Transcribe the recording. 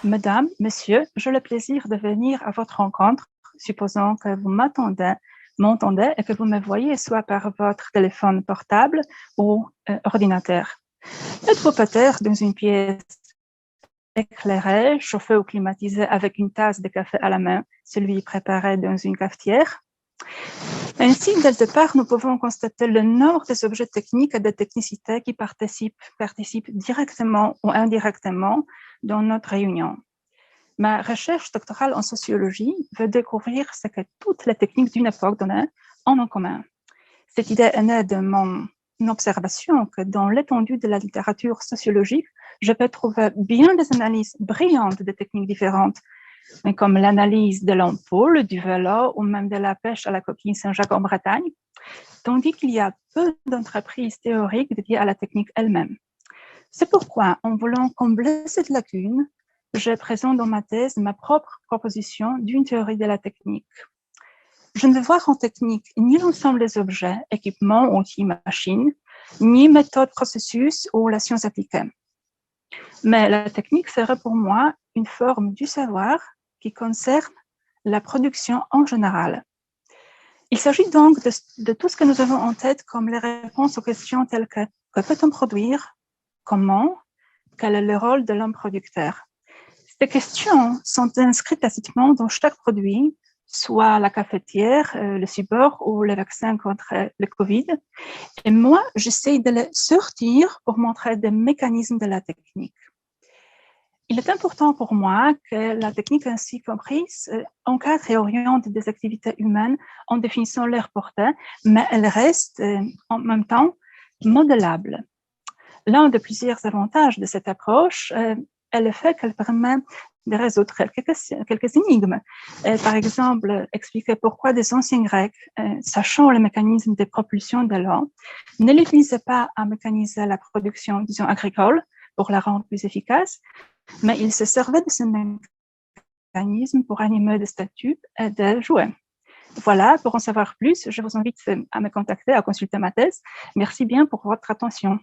Madame, Monsieur, j'ai le plaisir de venir à votre rencontre, supposant que vous m'entendez et que vous me voyez soit par votre téléphone portable ou ordinateur. Êtes-vous peut-être dans une pièce éclairée, chauffée ou climatisée avec une tasse de café à la main, celui préparé dans une cafetière? Ainsi, dès le départ, nous pouvons constater le nombre des objets techniques et des technicités qui participent directement ou indirectement dans notre réunion. Ma recherche doctorale en sociologie veut découvrir ce que toutes les techniques d'une époque donnée ont en commun. Cette idée est née de mon observation que dans l'étendue de la littérature sociologique, je peux trouver bien des analyses brillantes de techniques différentes, comme l'analyse de l'ampoule, du vélo ou même de la pêche à la coquille Saint-Jacques en Bretagne, tandis qu'il y a peu d'entreprises théoriques dédiées à la technique elle-même. C'est pourquoi, en voulant combler cette lacune, je présente dans ma thèse ma propre proposition d'une théorie de la technique. Je ne veux voir en technique ni l'ensemble des objets, équipements, outils, machines, ni méthodes, processus ou la science appliquée. Mais la technique serait pour moi une forme du savoir qui concerne la production en général. Il s'agit donc de tout ce que nous avons en tête comme les réponses aux questions telles que peut-on produire, comment, quel est le rôle de l'homme producteur. Ces questions sont inscrites tacitement dans chaque produit, soit la cafetière, le support ou le vaccin contre le Covid. Et moi, j'essaie de les sortir pour montrer des mécanismes de la technique. Il est important pour moi que la technique ainsi comprise encadre et oriente des activités humaines en définissant leur portée, mais elle reste en même temps modélable. L'un des plusieurs avantages de cette approche est le fait qu'elle permet de résoudre quelques énigmes. Par exemple, expliquer pourquoi des anciens Grecs, sachant le mécanisme de propulsion de l'eau, ne l'utilisaient pas à mécaniser la production, disons, agricole pour la rendre plus efficace, mais ils se servaient de ce mécanisme pour animer des statues et des jouets. Voilà, pour en savoir plus, je vous invite à me contacter, à consulter ma thèse. Merci bien pour votre attention.